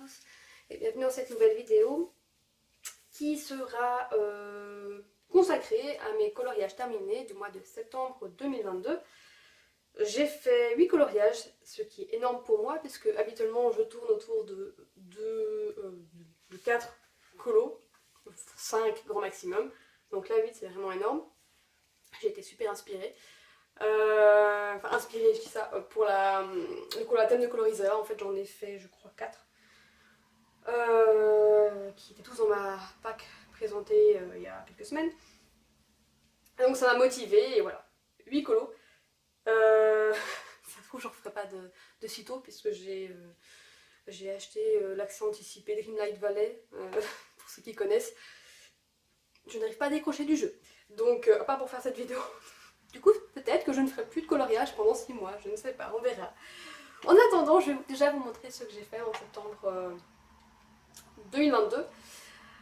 tous et bienvenue dans cette nouvelle vidéo qui sera consacrée à mes coloriages terminés du mois de septembre 2022. J'ai fait 8 coloriages, ce qui est énorme pour moi puisque habituellement je tourne autour de 4 colos, 5 grand maximum, donc là 8 c'est vraiment énorme. J'ai été super inspirée. Enfin inspirée, je dis ça, pour le thème de coloriseur, en fait j'en ai fait je crois 4. Qui étaient tous dans ma pack présentée il y a quelques semaines. Et donc ça m'a motivée et voilà, 8 colos. Ça se trouve j'en ferai pas de sitôt puisque j'ai acheté l'accès anticipé Dreamlight Valley, pour ceux qui connaissent. Je n'arrive pas à décrocher du jeu, donc à part pour faire cette vidéo. Du coup peut-être que je ne ferai plus de coloriage pendant 6 mois, je ne sais pas, on verra. En attendant, je vais déjà vous montrer ce que j'ai fait en septembre 2022.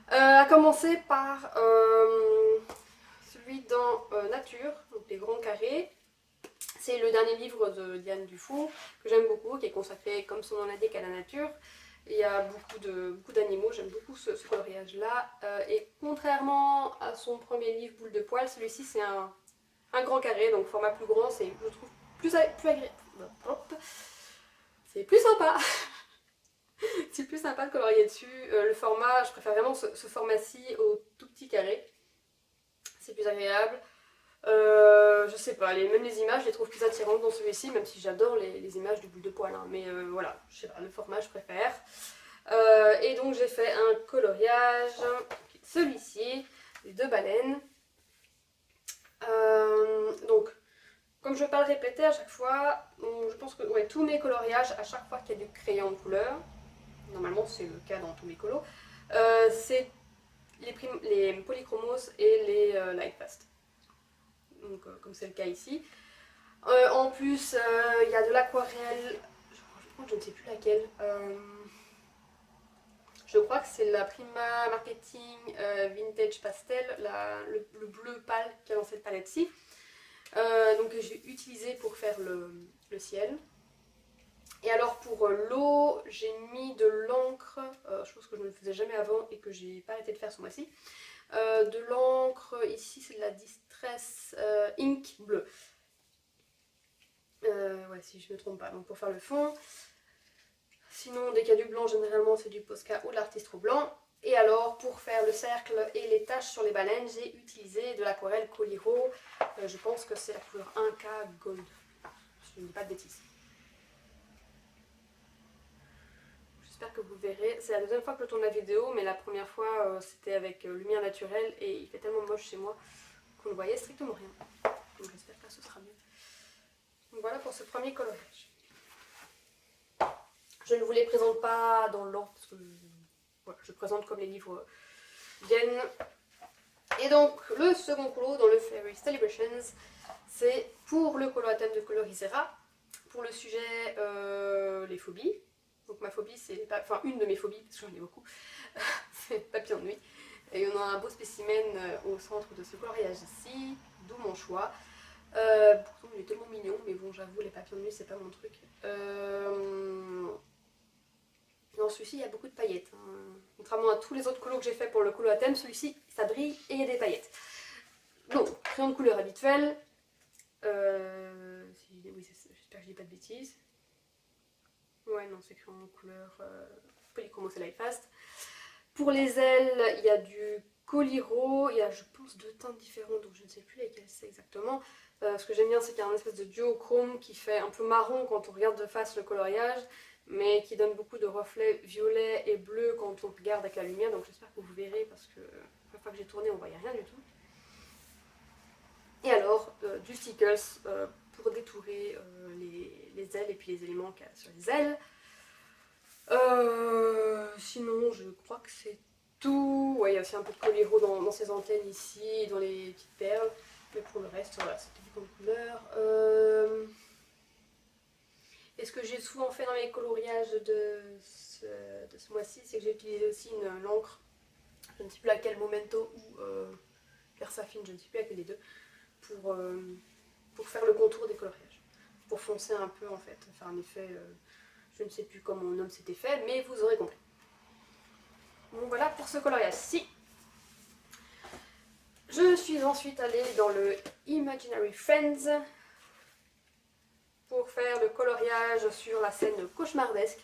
À commencer par celui dans Nature, donc les grands carrés. C'est le dernier livre de Diane Dufour que j'aime beaucoup, qui est consacré, comme son nom l'indique, à la nature. Il y a beaucoup d'animaux, j'aime beaucoup ce coloriage là. Et contrairement à son premier livre Boule de poil, celui-ci c'est un grand carré, donc format plus grand, c'est, je trouve, plus agréable. C'est plus sympa. C'est plus sympa de colorier dessus. Le format, je préfère vraiment ce format-ci au tout petit carré. C'est plus agréable. Je sais pas, même les images, je les trouve plus attirantes dans celui-ci, même si j'adore les images du boule de poil. Hein, mais voilà, je sais pas, le format je préfère. Et donc j'ai fait un coloriage, celui-ci, les 2 baleines. Donc, comme je ne vais pas le répéter à chaque fois, je pense que ouais, tous mes coloriages, à chaque fois qu'il y a du crayon de couleur, normalement c'est le cas dans tous mes colos, c'est les polychromos et les Lightfast. Donc comme c'est le cas ici. En plus, il y a de l'aquarelle, je ne sais plus laquelle. Je crois que c'est la Prima Marketing Vintage Pastel, le bleu pâle qu'il y a dans cette palette-ci. Donc j'ai utilisé pour faire le ciel. Et alors pour l'eau, j'ai mis de l'encre, chose que je ne faisais jamais avant et que j'ai pas arrêté de faire ce mois-ci. De l'encre, ici c'est de la Distress Ink bleu. Ouais, si je ne me trompe pas, donc pour faire le fond. Sinon, dès qu'il y a du blanc, généralement c'est du Posca ou de l'artiste blanc. Et alors, pour faire le cercle et les taches sur les baleines, j'ai utilisé de l'aquarelle Coliro. Je pense que c'est la couleur 1K Gold. Je ne dis pas de bêtises. J'espère que vous verrez. C'est la deuxième fois que je tourne la vidéo, mais la première fois c'était avec lumière naturelle et il fait tellement moche chez moi qu'on ne voyait strictement rien. Donc j'espère que là ce sera mieux. Donc voilà pour ce premier coloriage. Je ne vous les présente pas dans l'ordre parce que voilà, je présente comme les livres viennent. Et donc le second colo dans le Fairy Celebrations, c'est pour le colo à thème de Colorisera, pour le sujet les phobies. Donc ma phobie, c'est enfin une de mes phobies, parce que j'en ai beaucoup, c'est papillon de nuit. Et on a un beau spécimen au centre de ce coloriage ici, d'où mon choix. Pourtant il est tellement mignon, mais bon j'avoue les papillons de nuit c'est pas mon truc. Dans celui-ci il y a beaucoup de paillettes. Hein. Contrairement à tous les autres colos que j'ai fait pour le colo à thème, celui-ci ça brille et il y a des paillettes. Donc, crayon de couleur habituel. Oui, j'espère que je dis pas de bêtises. Ouais, non, c'est crayon de couleur polychromos et Lightfast. Pour les ailes, il y a du Coliro. Il y a, je pense, 2 teintes différentes, donc je ne sais plus lesquelles c'est exactement. Ce que j'aime bien, c'est qu'il y a un espèce de duochrome qui fait un peu marron quand on regarde de face le coloriage, mais qui donne beaucoup de reflets violets et bleus quand on regarde avec la lumière. Donc j'espère que vous verrez, parce que la fois que j'ai tourné, on voyait rien du tout. Et alors, du stickers pour détourer les ailes et puis les éléments qu'il y a sur les ailes. Sinon, je crois que c'est tout. Ouais, il y a aussi un peu de Coliro dans ces antennes ici, dans les petites perles. Mais pour le reste, voilà, c'était du comme couleur. Et ce que j'ai souvent fait dans mes coloriages de ce mois-ci, c'est que j'ai utilisé aussi l'encre, je ne sais plus laquelle, Momento ou Versafine, je ne sais plus laquelle des deux, pour faire le contour des coloriages. Pour foncer un peu en fait, faire un effet, je ne sais plus comment on nomme cet effet, mais vous aurez compris. Donc voilà pour ce coloriage-ci. Je suis ensuite allée dans le Imaginary Friends pour faire le coloriage sur la scène cauchemardesque.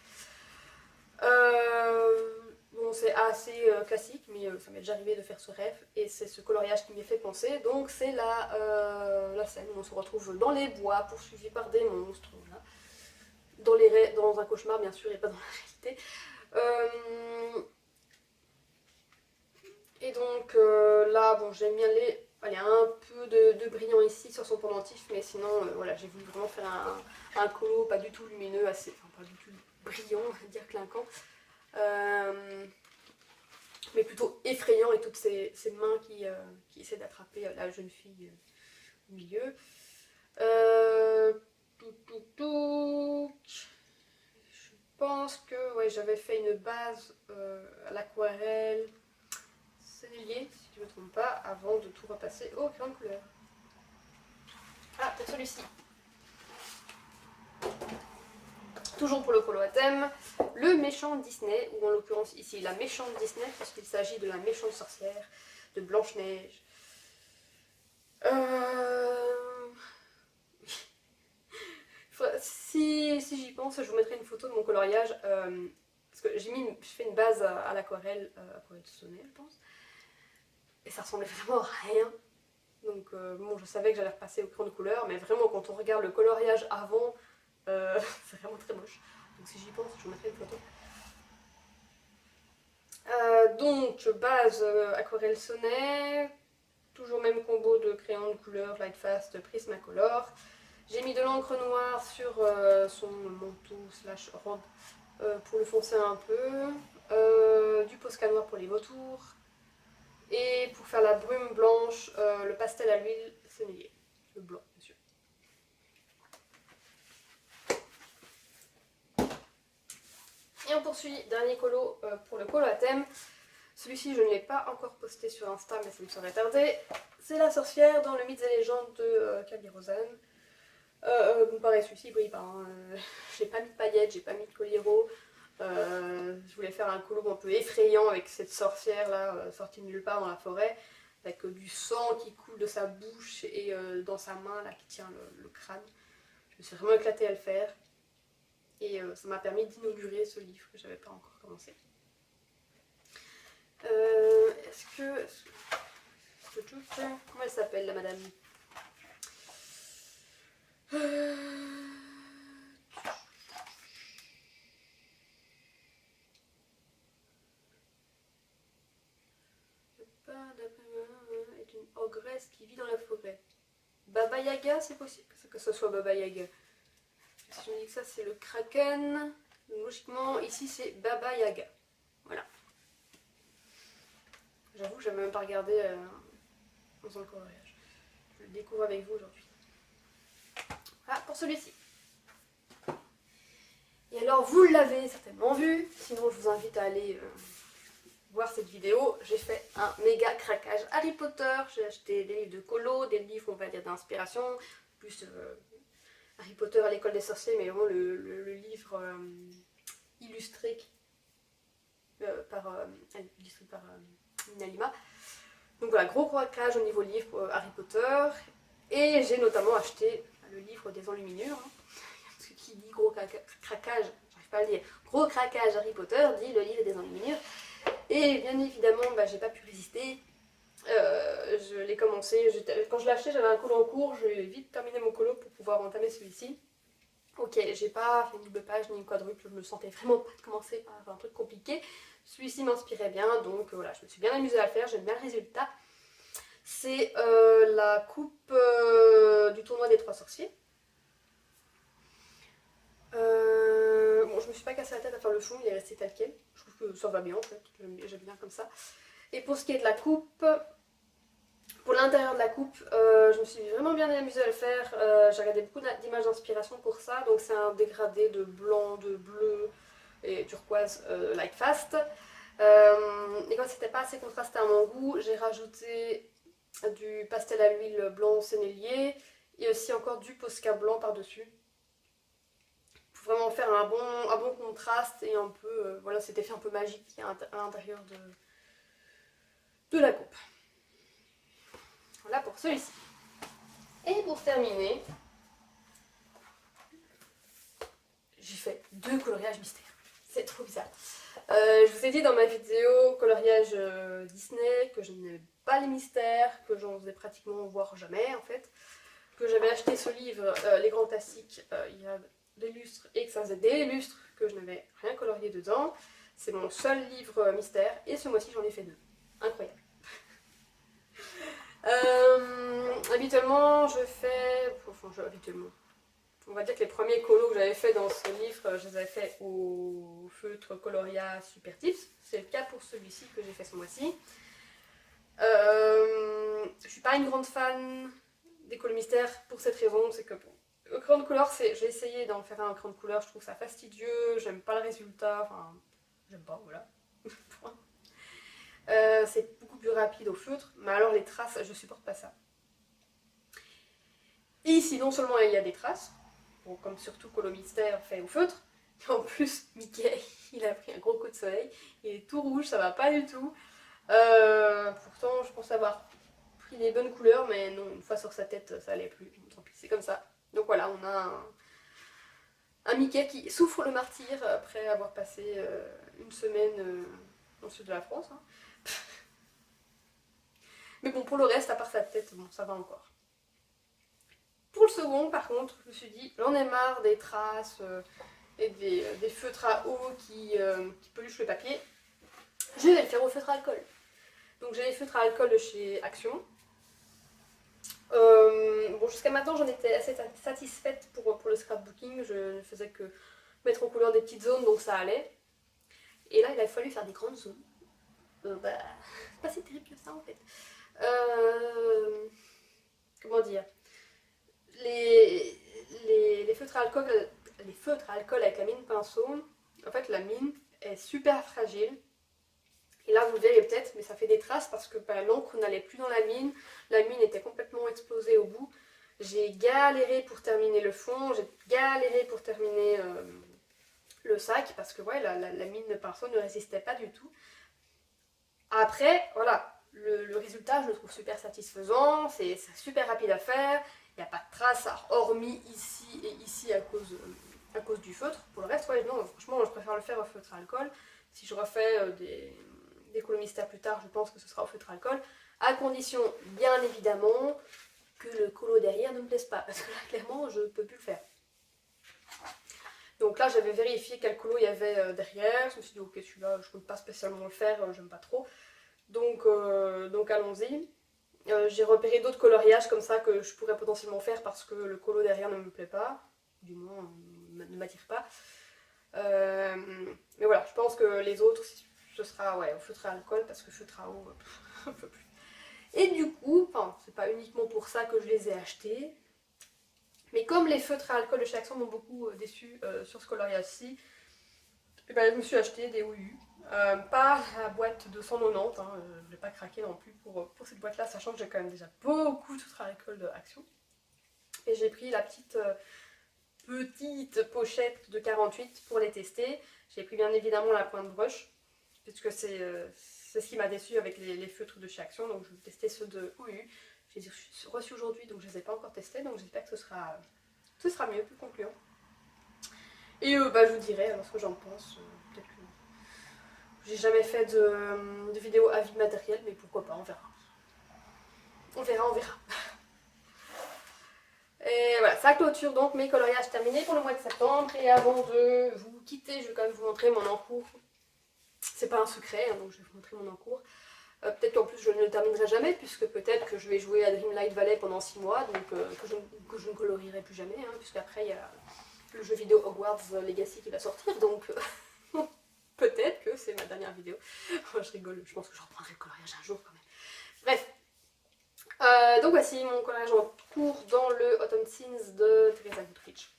Bon, c'est assez classique, mais ça m'est déjà arrivé de faire ce rêve et c'est ce coloriage qui m'y fait penser. Donc c'est la scène où on se retrouve dans les bois poursuivis par des monstres, voilà. Dans un cauchemar bien sûr et pas dans la réalité. Et donc là, bon, j'aime bien un peu de brillant ici sur son pendentif, mais sinon, voilà, j'ai voulu vraiment faire un colo pas du tout lumineux, enfin pas du tout brillant, on va dire clinquant, mais plutôt effrayant, et toutes ces mains qui essaient d'attraper la jeune fille au milieu. Je pense que ouais, j'avais fait une base à l'aquarelle sennelier, si je ne me trompe pas, avant de tout repasser au crayon de couleur. Ah, peut-être celui-ci. Toujours pour le colo à thème, le méchant Disney, ou en l'occurrence ici la méchante Disney, puisqu'il s'agit de la méchante sorcière de Blanche-Neige. Si j'y pense, je vous mettrai une photo de mon coloriage, parce que je fais une base à l'aquarelle, aquarelle sonnet, je pense, et ça ressemblait vraiment à rien. Donc bon, je savais que j'allais repasser au crayon de couleur, mais vraiment quand on regarde le coloriage avant, c'est vraiment très moche. Donc si j'y pense, je vous mettrai une photo. Donc base aquarelle sonnet, toujours même combo de crayon de couleur Lightfast Prismacolor. J'ai mis de l'encre noire sur son manteau slash robe pour le foncer un peu, du Posca noir pour les vautours, et pour faire la brume blanche, le pastel à l'huile sennelier, le blanc bien sûr. Et on poursuit, dernier colo pour le colo à thème. Celui-ci je ne l'ai pas encore posté sur Insta, mais ça me serait tardé. C'est la sorcière dans le Mythes et légendes de Kaby Rosanne. Bon, pareil, celui-ci brille pas. Hein. J'ai pas mis de paillettes, j'ai pas mis de colliero. Je voulais faire un colo un peu effrayant avec cette sorcière là, sortie de nulle part dans la forêt, avec du sang qui coule de sa bouche et dans sa main là qui tient le crâne. Je me suis vraiment éclatée à le faire. Et ça m'a permis d'inaugurer ce livre que j'avais pas encore commencé. Comment elle s'appelle la madame? Est une ogresse qui vit dans la forêt. Baba Yaga, c'est possible que ce soit Baba Yaga. Si je me dis que ça c'est le Kraken, logiquement ici c'est Baba Yaga. Voilà. J'avoue que je n'ai même pas regardé dans son coloriage. Je le découvre avec vous aujourd'hui. Voilà pour celui-ci. Et alors vous l'avez certainement vu, sinon je vous invite à aller voir cette vidéo. J'ai fait un méga craquage Harry Potter, j'ai acheté des livres de colo, des livres on va dire d'inspiration, plus Harry Potter à l'école des sorciers, mais vraiment le livre illustré par Nalima. Donc voilà, gros craquage au niveau livre Harry Potter. Et j'ai notamment acheté le livre des enluminures. Hein. Parce que qui dit gros craquage, j'arrive pas à le dire, gros craquage Harry Potter dit le livre des enluminures. Et bien évidemment, j'ai pas pu résister. Je l'ai commencé, quand je l'ai acheté, j'avais un colo en cours, je vais vite terminer mon colo pour pouvoir entamer celui-ci. Ok, j'ai pas fait une double page ni une quadruple, je me sentais vraiment pas de commencer par un truc compliqué. Celui-ci m'inspirait bien, donc voilà, je me suis bien amusée à le faire, j'aime bien le résultat. C'est la coupe du tournoi des 3 sorciers. Bon, je me suis pas cassé la tête à faire le fond, il est resté tel quel. Je trouve que ça va bien en fait, j'aime bien comme ça. Et pour ce qui est de la coupe, pour l'intérieur de la coupe, je me suis vraiment bien amusée à le faire. J'ai regardé beaucoup d'images d'inspiration pour ça, donc c'est un dégradé de blanc, de bleu et turquoise Lightfast. Et quand c'était pas assez contrasté à mon goût, j'ai rajouté du pastel à l'huile blanc sennelier et aussi encore du Posca blanc par-dessus. Pour vraiment faire un bon contraste et un peu, voilà, cet effet un peu magique qu'il y a à l'intérieur de la coupe. Voilà pour celui-ci. Et pour terminer, j'ai fait 2 coloriages mystères. C'est trop bizarre. Je vous ai dit dans ma vidéo coloriage Disney que je n'aimais pas les mystères, que j'en faisais pratiquement voire jamais en fait. Que j'avais acheté ce livre, Les Grands Classiques, il y a des lustres et que ça faisait des lustres que je n'avais rien colorié dedans. C'est mon seul livre mystère et ce mois-ci j'en ai fait 2. Incroyable. Habituellement je fais... Enfin, habituellement... On va dire que les premiers colos que j'avais fait dans ce livre, je les avais fait au feutre Coloria Super Tips. C'est le cas pour celui-ci que j'ai fait ce mois-ci. Je suis pas une grande fan des colos mystères pour cette raison, c'est que bon, au crayon de couleur, j'ai essayé d'en faire un crayon de couleur, je trouve ça fastidieux, j'aime pas le résultat, enfin, j'aime pas, voilà. C'est beaucoup plus rapide au feutre, mais alors les traces, je supporte pas ça. Et ici, non seulement il y a des traces, bon, comme surtout Colo Mystère fait au feutre, mais en plus, Mickey, il a pris un gros coup de soleil, il est tout rouge, ça va pas du tout. Pourtant, je pense avoir pris les bonnes couleurs, mais non, une fois sur sa tête, ça allait plus, tant pis, c'est comme ça. Donc voilà, on a un Mickey qui souffre le martyre après avoir passé une semaine dans le sud de la France. Hein. Mais bon, pour le reste, à part sa tête, bon, ça va encore. Pour le second, par contre, je me suis dit, j'en ai marre des traces et des feutres à eau qui peluchent le papier. Je vais le faire au feutre à alcool. Donc j'ai les feutres à alcool de chez Action. Bon, jusqu'à maintenant, j'en étais assez satisfaite pour le scrapbooking. Je ne faisais que mettre en couleur des petites zones, donc ça allait. Et là, il a fallu faire des grandes zones. Bah, c'est pas si terrible que ça en fait. Comment dire, les feutres à alcool avec la mine pinceau, en fait la mine est super fragile. Et là vous le verrez peut-être, mais ça fait des traces parce que bah, l'encre n'allait plus dans la mine était complètement explosée au bout. J'ai galéré pour terminer le fond, j'ai galéré pour terminer le sac parce que ouais, la mine de pinceau ne résistait pas du tout. Après, voilà, le résultat je le trouve super satisfaisant, c'est super rapide à faire. Il n'y a pas de traces, hormis ici et ici à cause du feutre. Pour le reste, ouais, non, franchement, je préfère le faire au feutre à alcool. Si je refais des colos mystères plus tard, je pense que ce sera au feutre à alcool. À condition, bien évidemment, que le colo derrière ne me plaise pas. Parce que là, clairement, je ne peux plus le faire. Donc là, j'avais vérifié quel colo il y avait derrière. Je me suis dit, ok, celui-là, je ne peux pas spécialement le faire, j'aime pas trop. Donc allons-y. J'ai repéré d'autres coloriages comme ça que je pourrais potentiellement faire parce que le colo derrière ne me plaît pas, du moins ne m'attire pas. Mais voilà, je pense que les autres, ce sera ouais, au feutre à alcool parce que feutre à eau, un peu plus. Et du coup, enfin, c'est pas uniquement pour ça que je les ai achetés, mais comme les feutres à alcool de chez Action m'ont beaucoup déçu sur ce coloriage-ci, ben, je me suis acheté des OU. Pas la boîte de 190, hein, je n'ai pas craqué non plus pour cette boîte là, sachant que j'ai quand même déjà beaucoup de feutres à alcool de Action. Et j'ai pris la petite pochette de 48 pour les tester. J'ai pris bien évidemment la pointe brush, puisque c'est ce qui m'a déçu avec les feutres de chez Action, donc je vais tester ceux de OU. Je les ai reçus aujourd'hui, donc je ne les ai pas encore testés, donc j'espère que ce sera mieux, plus concluant. Et bah, je vous dirai ce que j'en pense. Peut-être que j'ai jamais fait de vidéo avis matériel, mais pourquoi pas, on verra. On verra, on verra. Et voilà, ça clôture donc mes coloriages terminés pour le mois de septembre. Et avant de vous quitter, je vais quand même vous montrer mon encours. C'est pas un secret, hein, donc je vais vous montrer mon encours. Peut-être qu'en plus je ne le terminerai jamais, puisque peut-être que je vais jouer à Dreamlight Valley pendant 6 mois, donc que je ne colorierai plus jamais, hein, puisqu'après il y a le jeu vidéo Hogwarts Legacy qui va sortir, donc peut-être que c'est ma dernière vidéo. Je rigole, je pense que je reprendrai le coloriage un jour quand même. Bref. Donc voici mon coloriage en cours dans le Autumn Scenes de Teresa Goodrich.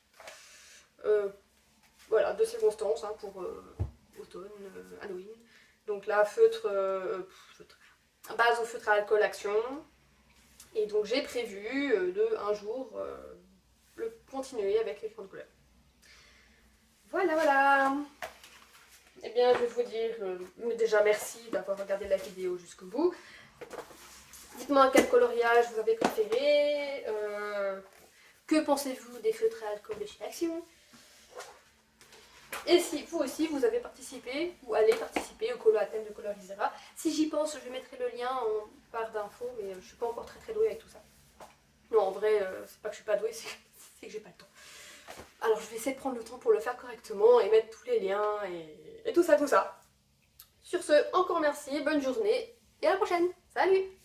Voilà, deux circonstances hein, pour automne, Halloween. Donc là, feutre, base au feutre à alcool Action. Et donc j'ai prévu de un jour le continuer avec les crayons de couleur. Voilà, voilà. Eh bien, je vais vous dire déjà merci d'avoir regardé la vidéo jusqu'au bout. Dites-moi quel coloriage vous avez préféré. Que pensez-vous des feutres à alcool de chez Action? Et si vous aussi vous avez participé ou allez participer au colo à thème de Colorisera. Si j'y pense, je mettrai le lien en barre d'infos, mais je suis pas encore très douée avec tout ça. Non, en vrai, c'est pas que je suis pas douée, c'est que j'ai pas le temps. Alors je vais essayer de prendre le temps pour le faire correctement et mettre tous les liens et tout ça, tout ça. Sur ce, encore merci, bonne journée et à la prochaine. Salut!